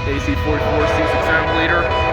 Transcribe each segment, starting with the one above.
AC-44 C6M leader.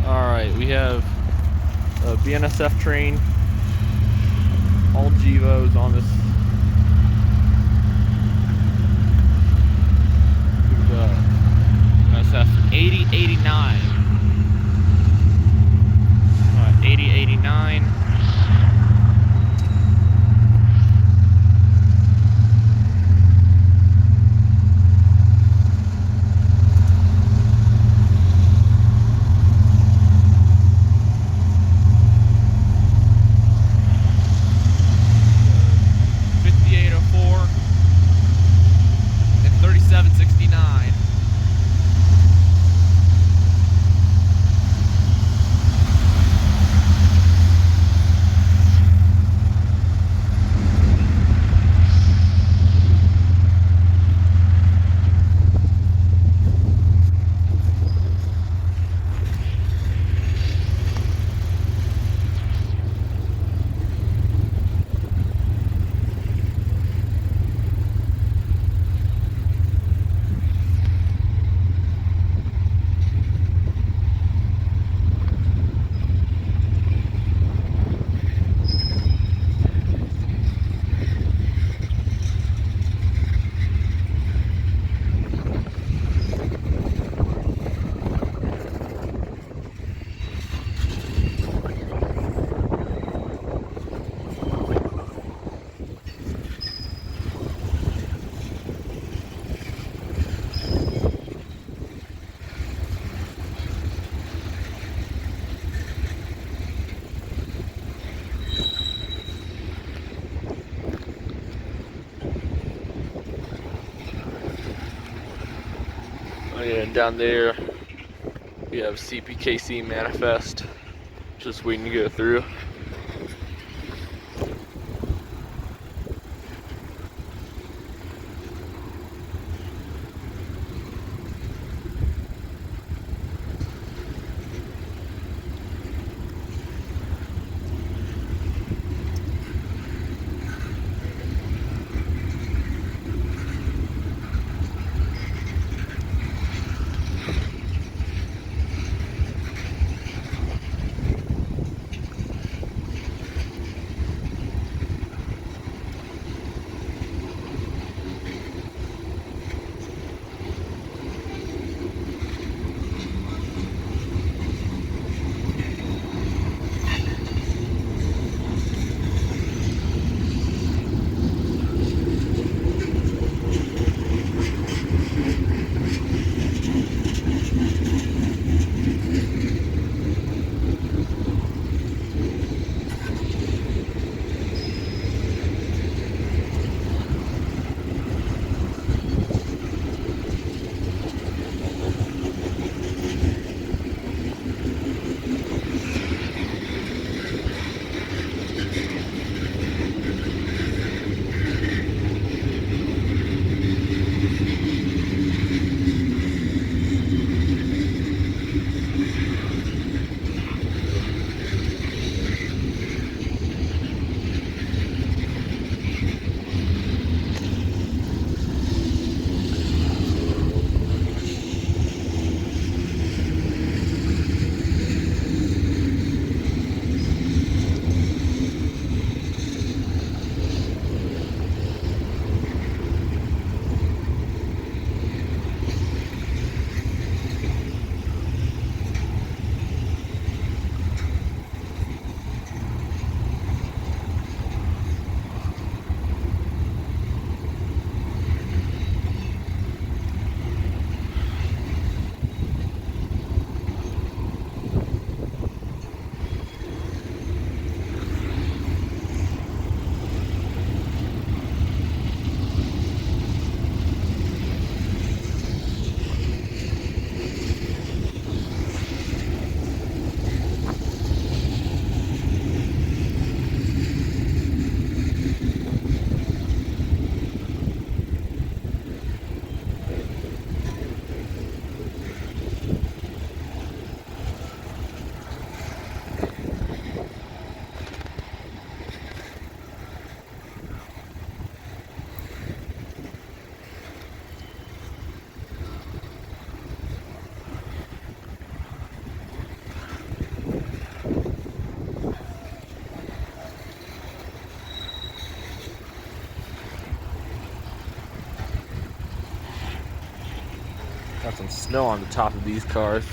Alright, we have a BNSF train, all GEVOs on this BNSF 8089. 8089. And down there we have CPKC manifest, just waiting to go through. Got some snow on the top of these cars.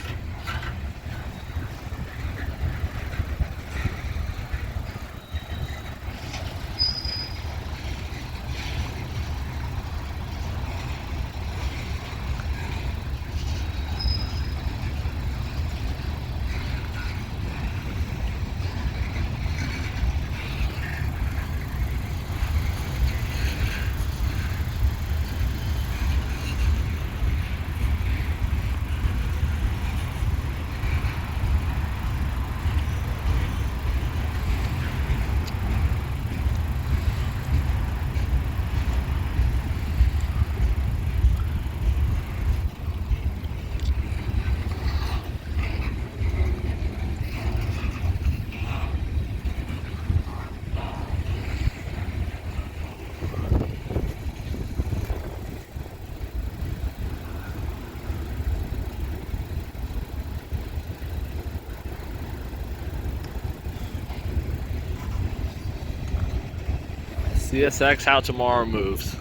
CSX, how tomorrow moves.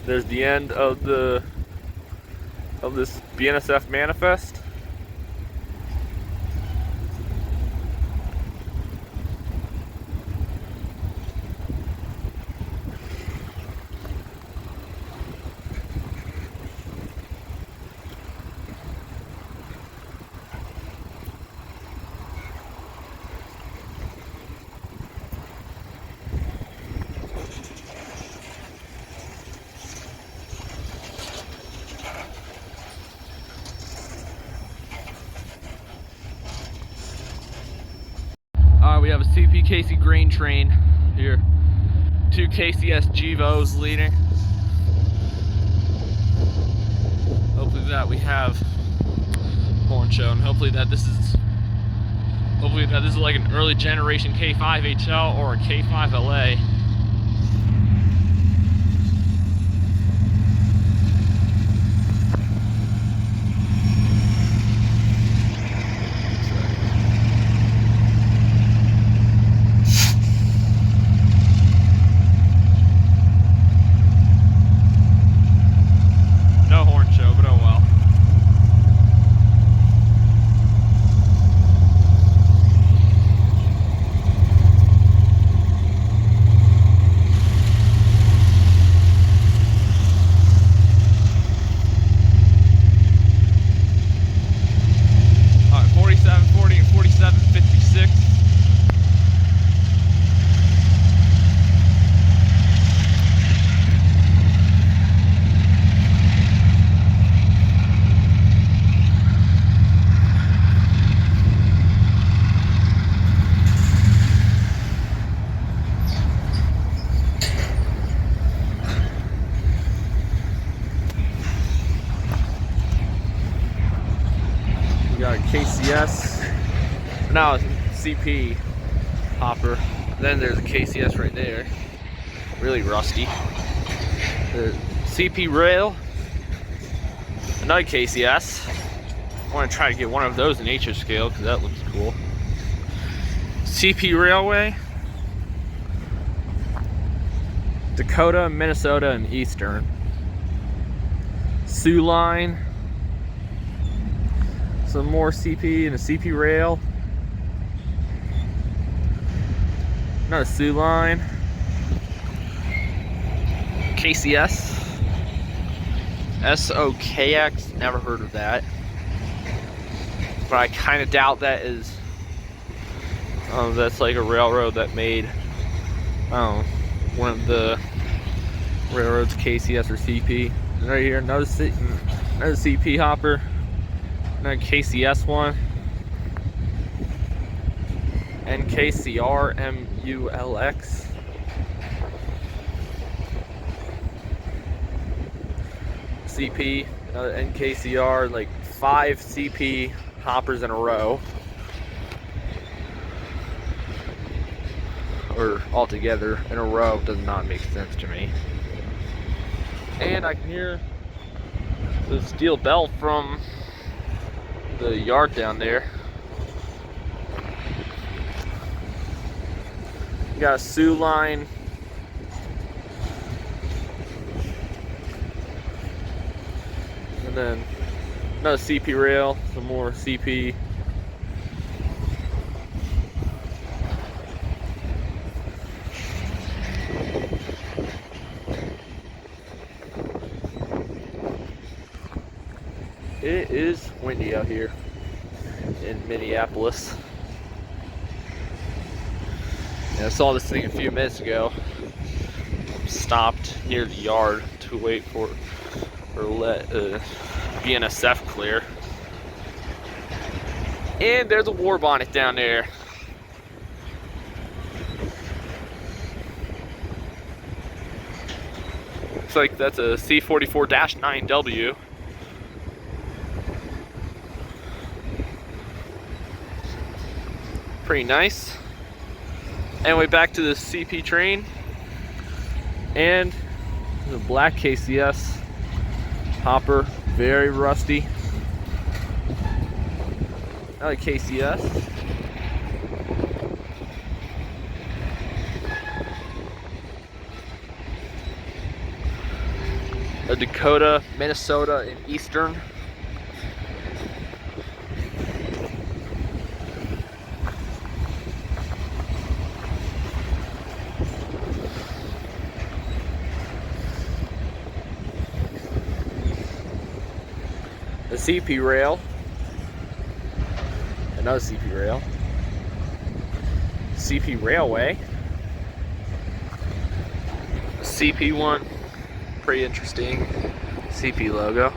There's the end of this BNSF manifest. We have a CPKC grain train here. 2 KCS Gevos leading. Hopefully that we have horn show, and hopefully that this is like an early generation K5HL or a K5LA. No horn show, but oh well. All right, 4740 and 4756. Got a KCS, now a CP hopper. Then there's a KCS right there, really rusty. The CP rail, another KCS. I want to try to get one of those in HO scale because that looks cool. CP Railway, Dakota, Minnesota, and Eastern. Sioux Line. Some more CP and a CP rail. Another Sioux Line. KCS. SOKX, never heard of that. But I kind of doubt that is, that's like a railroad that made, I don't know, one of the railroads, KCS or CP. And right here, another CP hopper. Another KCS one. NKCR MULX. CP, another NKCR, like 5 CP hoppers in a row. or all together in a row does not make sense to me. And I can hear the steel bell from the yard down there. You got a Sioux line. And then another CP rail, some more CP. It is windy out here in Minneapolis. And I saw this thing a few minutes ago. Stopped near the yard to wait for or let BNSF clear. And there's a war bonnet down there. Looks like that's a C-44-9W. Pretty nice. Anyway, back to the CP train. And the black KCS hopper, very rusty. Another KCS. A Dakota, Minnesota, and Eastern. The CP rail, another CP rail, CP railway, the CP one, pretty interesting CP logo,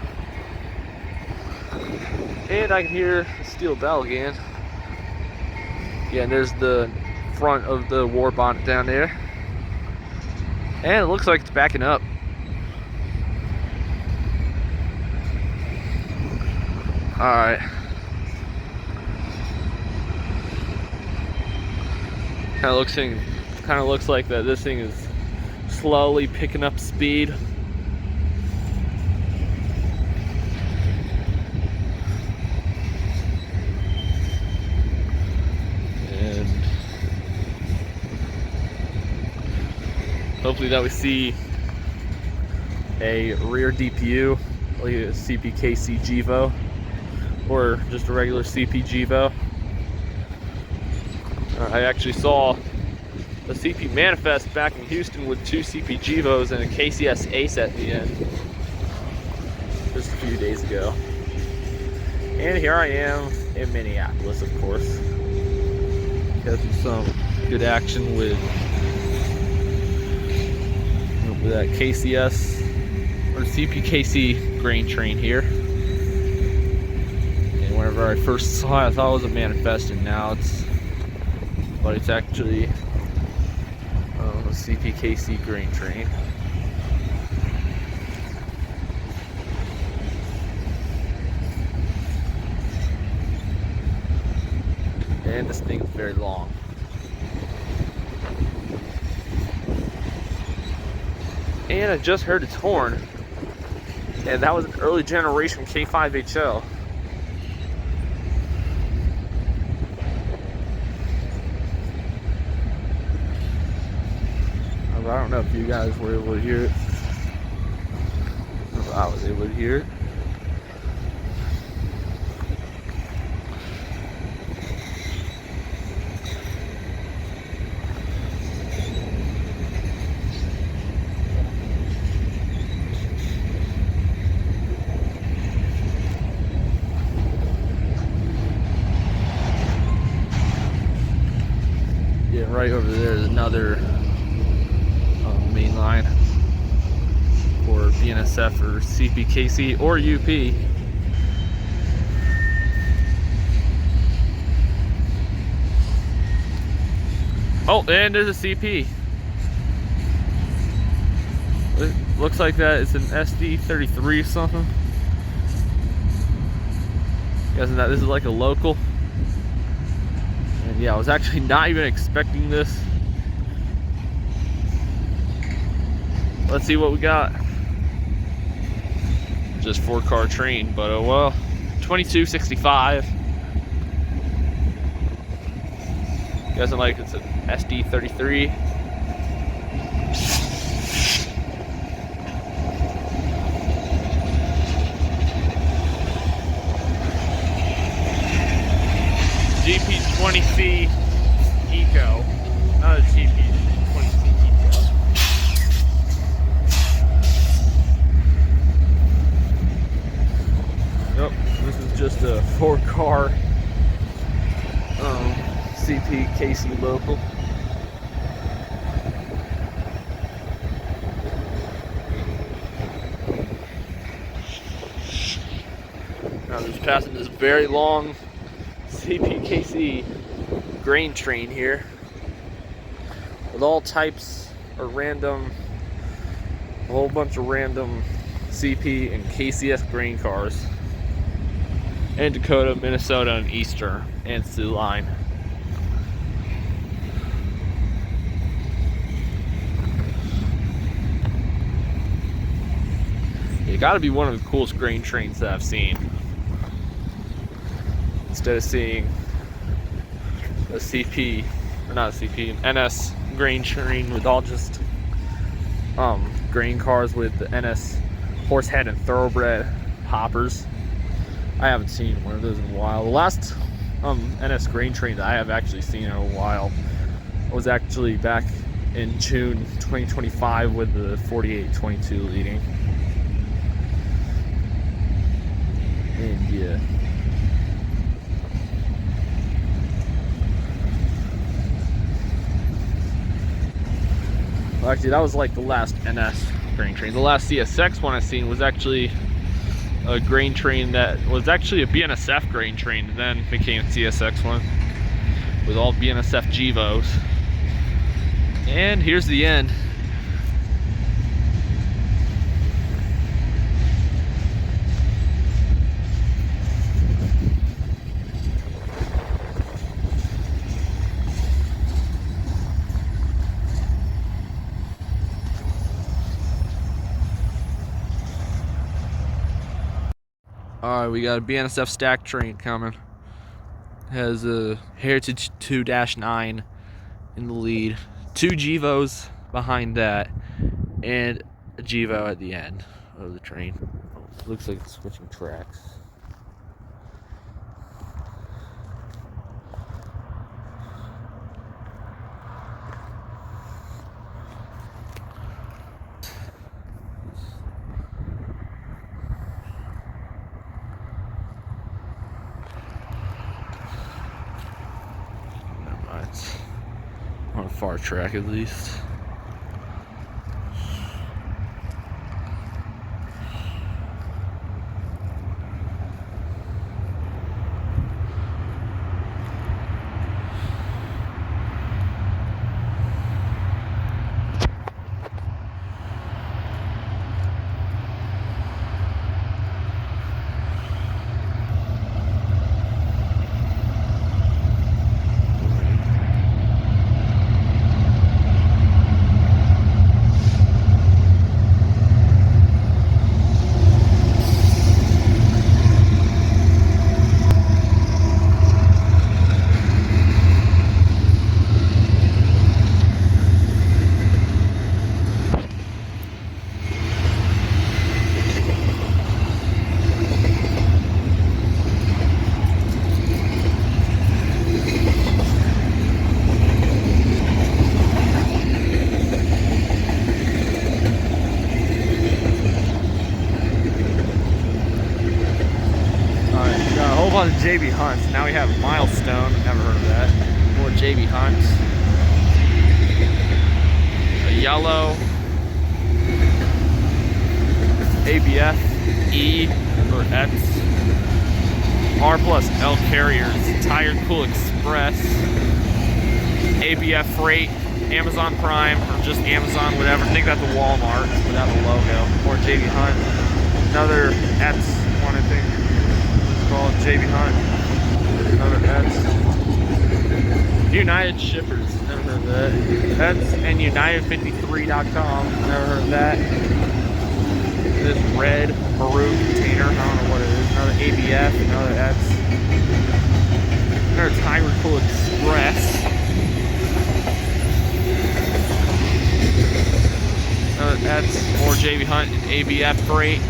and I can hear the steel bell again. Yeah, and there's the front of the war bonnet down there, and it looks like it's backing up. Alright. Kind of looks like that this thing is slowly picking up speed. And hopefully that we see a rear DPU, like a CPKC GEVO. Or just a regular CP GEVO. I actually saw a CP manifest back in Houston with 2 CP GEVOs and a KCS Ace at the end just a few days ago. And here I am in Minneapolis, of course, catching some good action with that KCS or CPKC grain train here. Whenever I first saw it, I thought it was a manifest, and now it's actually a CPKC grain train. And this thing is very long. And I just heard its horn, and that was an early generation K5HL. I don't know if you guys were able to hear it. I was able to hear it. Yeah, right over there is another main line for BNSF or CPKC or UP. Oh, and there's a CP. It looks like that it's an SD33 or something. Guessing that this is like a local. And yeah, I was actually not even expecting this. let's see what we got. Just 4-car train, but oh well. 2265. Guys, like it's an SD33. GP20C Eco, not a GP20C Eco. Yep, this is just a 4-car CP KC local. Now just passing this very long CPKC grain train here with all types of random, a whole bunch of random CP and KCS grain cars in Dakota, Minnesota, and Eastern and Sioux Line. It got to be one of the coolest grain trains that I've seen. Instead of seeing a CP, or not a CP, an NS grain train with all just grain cars with the NS horsehead and thoroughbred hoppers. I haven't seen one of those in a while. The last NS grain train that I have actually seen in a while was actually back in June 2025 with the 4822 leading. And yeah. Well, actually, that was like the last NS grain train. The last CSX one I seen was actually a grain train that was actually a BNSF grain train, and then became a CSX one with all BNSF GEVOs. And here's the end. Alright, we got a BNSF stack train coming. Has a Heritage 2-9 in the lead. 2 GEVOs behind that. And a GEVO at the end of the train. Looks like it's switching tracks. On a far track at least. On JB Hunts. Now we have Milestone. Never heard of that. More JB Hunts. A yellow ABF E or X. R plus L carriers. Tire Cool Express. ABF Freight. Amazon Prime or just Amazon, whatever. I think that's a Walmart without the logo. Or JB Hunt. Another X one, I think. Called JB Hunt. Another S. United Shippers. Never heard of That's NUnited53.com. Never heard of that. This red maroon container. I don't know what it is. Another ABF. Another X. Another Tiger Cool Express. Another X. More JB Hunt and ABF freight.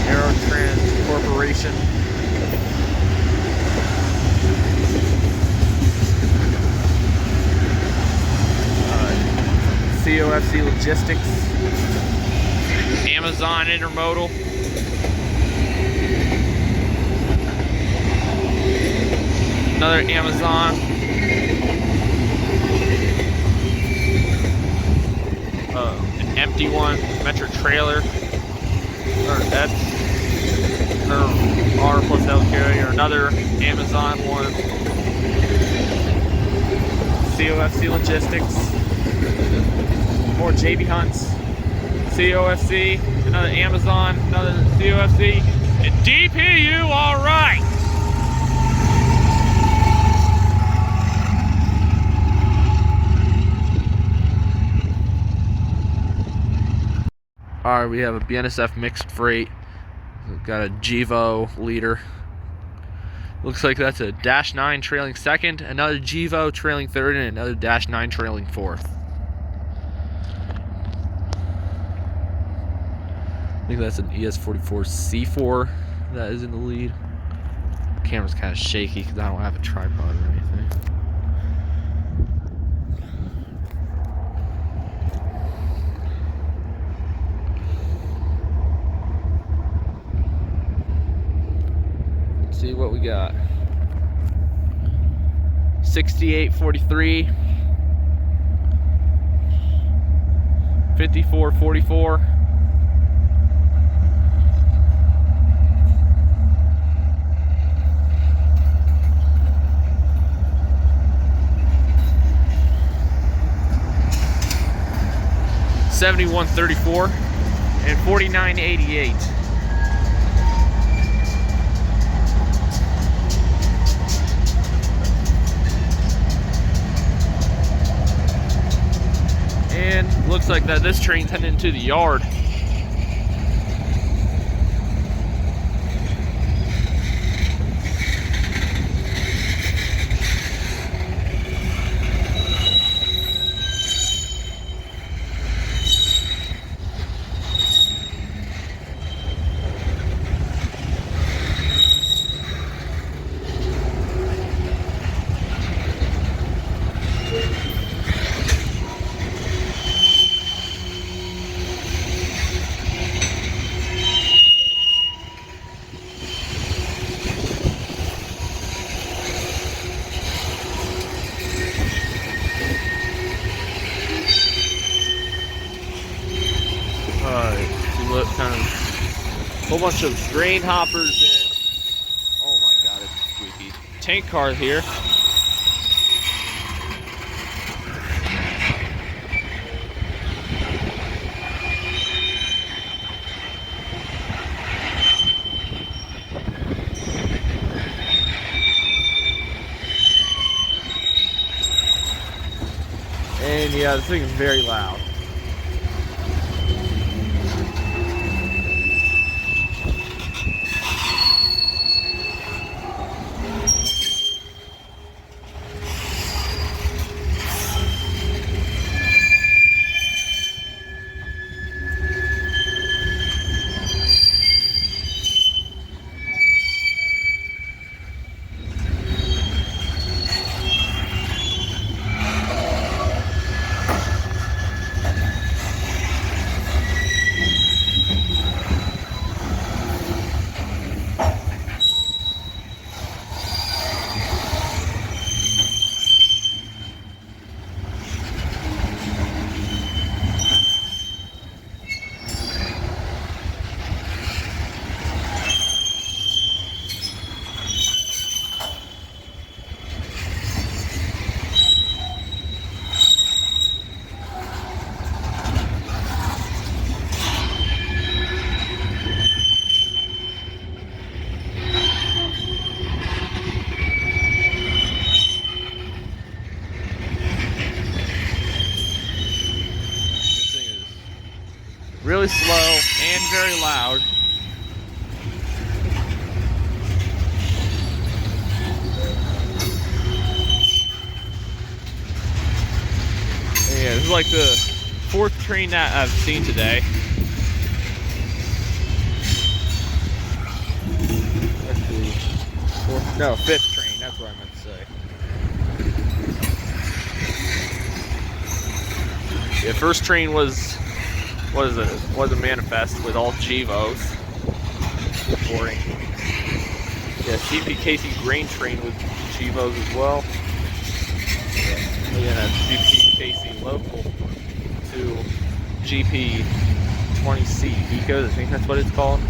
Aerotrans Corporation. COFC Logistics. Amazon Intermodal. Another Amazon. An empty one. Metro Trailer. That's another R plus L carrier. Another Amazon one. COFC Logistics. More JB Hunts. COFC. Another Amazon. Another COFC. And DPU, alright! Alright, we have a BNSF mixed freight. We've got a Gevo leader. Looks like that's a -9 trailing second, another Gevo trailing third, and another -9 trailing fourth. I think that's an ES44 C4 that is in the lead. The camera's kind of shaky because I don't have a tripod or anything. Let's see what we got. 6843, 5444. $71.34 and $49.88. And looks like that this train's heading into the yard. Look, kind of a whole bunch of grain hoppers and oh my god, it's squeaky. Tank car here. And yeah, this thing is very loud. really slow and very loud. Yeah, this is like the 4th train that I've seen today. Actually, 5th train, that's what I meant to say. Yeah, 1st train was a manifest with all Gevos. Boring. Yeah, CPKC grain train with Gevos as well. And then a GPKC local to GP20C Ecos, I think that's what it's called.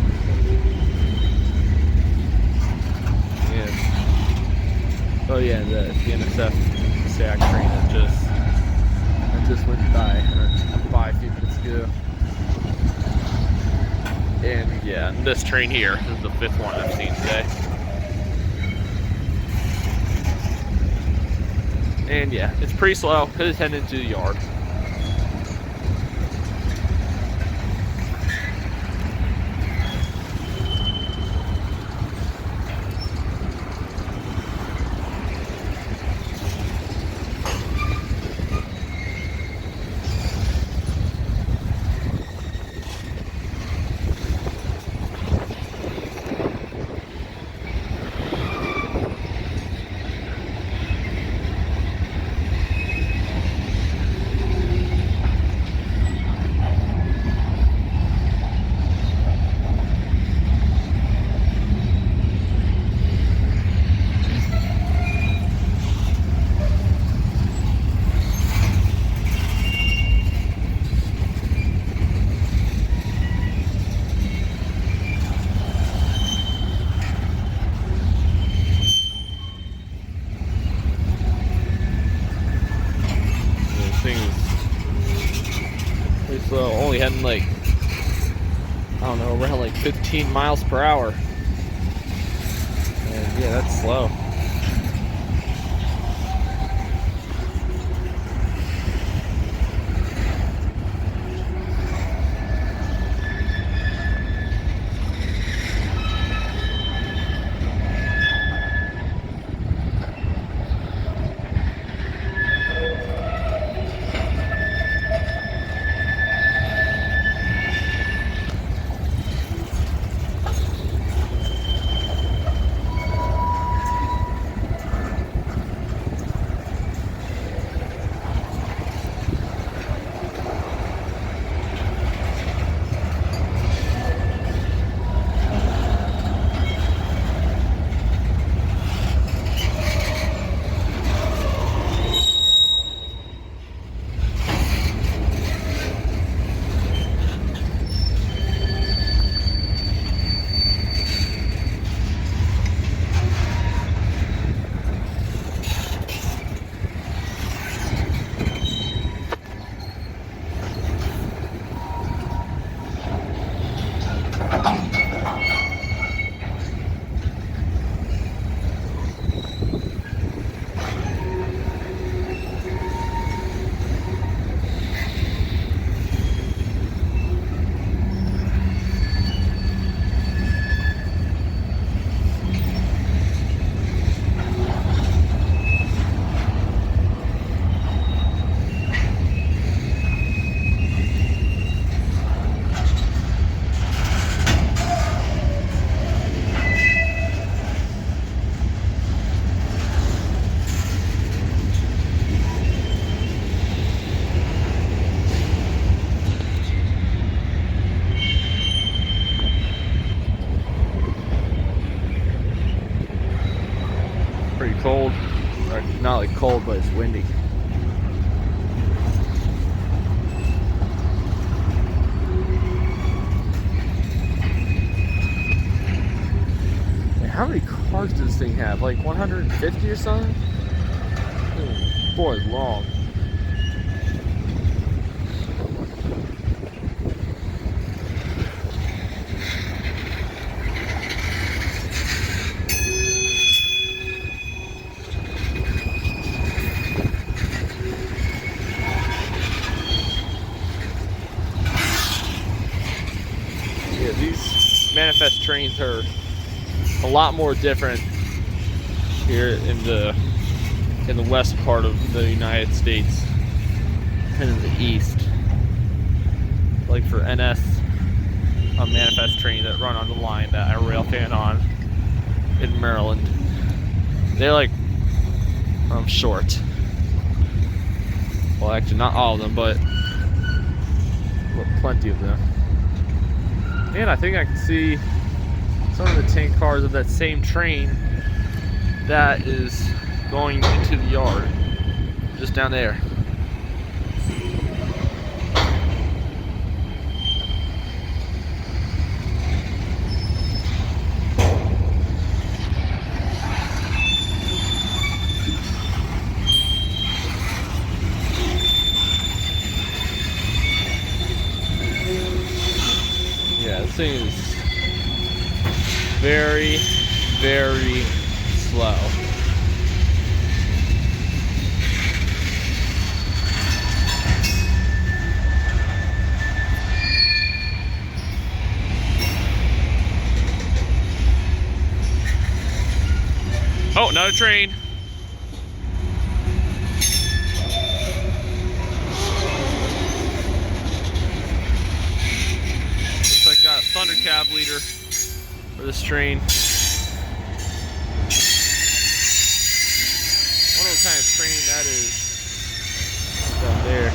Yeah. Oh yeah, the NSF SAC train that just went by a few minutes ago. And yeah, this train here is the 5th one I've seen today. And yeah, it's pretty slow because it's heading into the yard. It's only heading like, I don't know, around like 15 miles per hour. And yeah, that's slow. Pretty cold. Or not like cold, but it's windy. Man, how many cars does this thing have? Like 150 or something? Boy, it's long. these manifest trains are a lot more different here in the west part of the United States than in the east. Like for NS, a manifest train that run on the line that I rail fan on in Maryland, they're like short. Well, actually, not all of them, but plenty of them. And I think I can see some of the tank cars of that same train that is going into the yard, just down there. Yeah, this thing is very, very slow. Oh, another train. Looks like got a Thunder Cab leader for this train. Wonder what kind of train that is down there.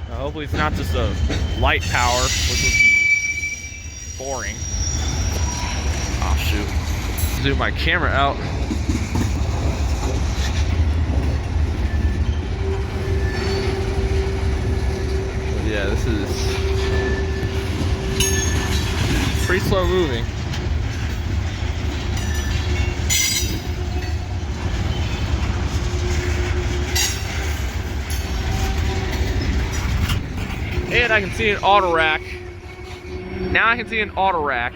Now, hopefully it's not just a light power, which would be boring. Oh shoot. Zoom my camera out. But yeah, this is pretty slow moving. And I can see an auto rack. Now I can see an auto rack.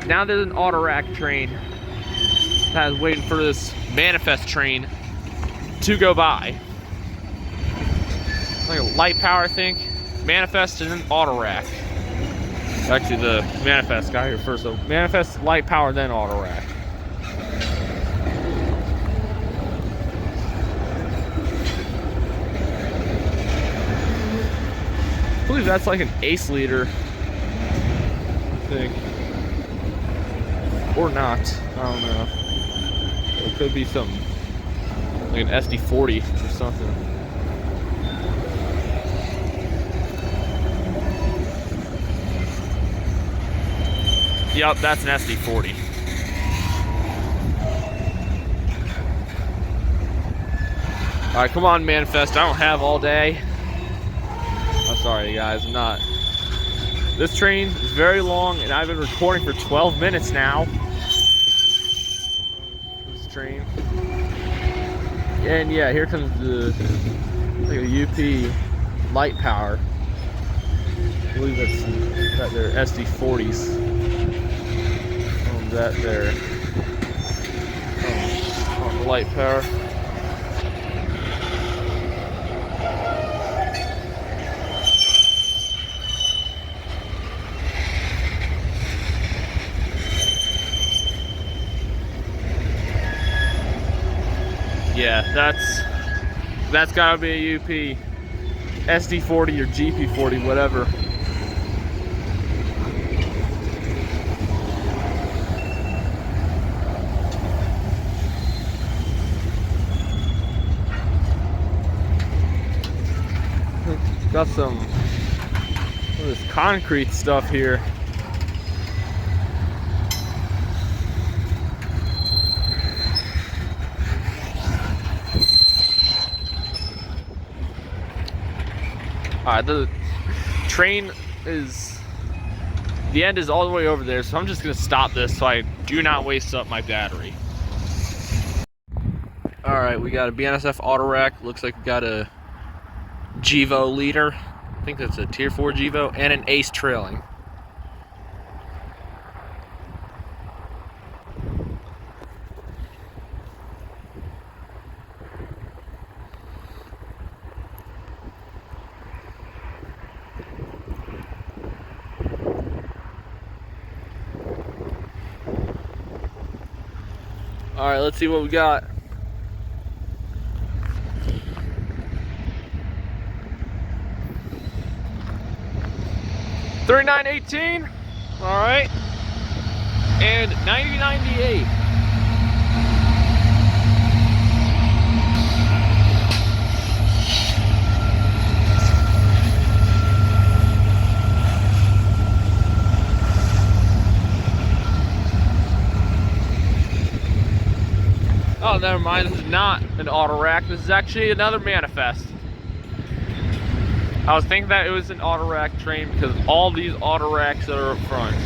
Now there's an auto rack train that is waiting for this manifest train to go by. Like a light power, I think. Manifest and then auto rack. Actually, the manifest got here first. So manifest, light power, then auto rack. I believe that's like an ace leader, I think. Or not, I don't know. It could be something like an SD40 or something. Yep, that's an SD40. Alright, come on, manifest. I don't have all day. I'm sorry, guys. I'm not. This train is very long, and I've been recording for 12 minutes now. This train. And yeah, here comes the like a UP light power. I believe that's their SD40s. That there. On the light power. Yeah, that's gotta be a UP SD40 or GP40, whatever. Got some of this concrete stuff here. Alright, the train is, the end is all the way over there, so I'm just gonna stop this so I do not waste up my battery. Alright, we got a BNSF auto rack. Looks like we got a Gevo leader. I think that's a tier 4 Gevo, and an Ace trailing. All right, let's see what we got. $39.18. All right, and $90.98. Oh, never mind. This is not an auto rack. This is actually another manifest. I was thinking that it was an auto rack train because all these auto racks that are up front.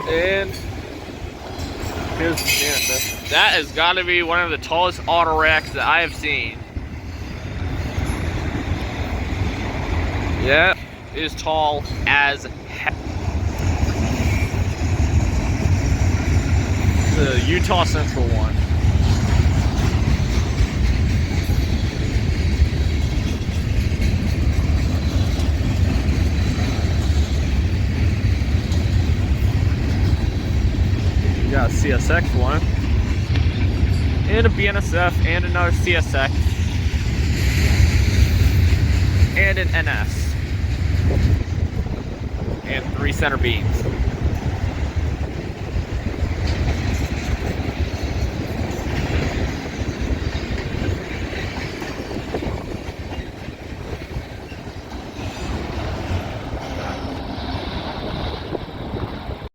And here's the manifest. That has got to be one of the tallest auto racks that I have seen. Yeah, it is tall as heck. The Utah Central one. We got a CSX one, and a BNSF, and another CSX, and an NS, and 3 center beams.